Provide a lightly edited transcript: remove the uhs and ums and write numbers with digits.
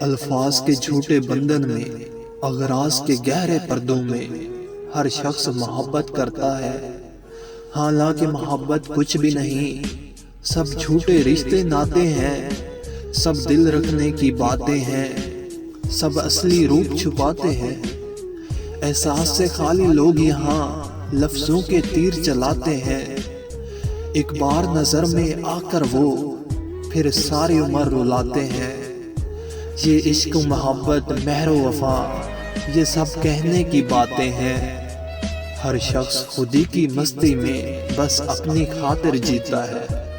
अल्फाज के झूठे बंधन में, अगराज के गहरे पर्दों में हर शख्स मोहब्बत करता है। हालांकि मोहब्बत कुछ भी नहीं, सब झूठे रिश्ते नाते हैं। सब दिल रखने की बातें हैं, सब असली रूप छुपाते हैं। एहसास से खाली लोग यहाँ लफ्जों के तीर चलाते हैं। एक बार नजर में आकर वो फिर सारी उम्र रुलाते हैं। ये इश्क मोहब्बत महरो वफा, ये सब कहने की बातें हैं। हर शख्स खुदी की मस्ती में बस अपनी खातिर जीता है।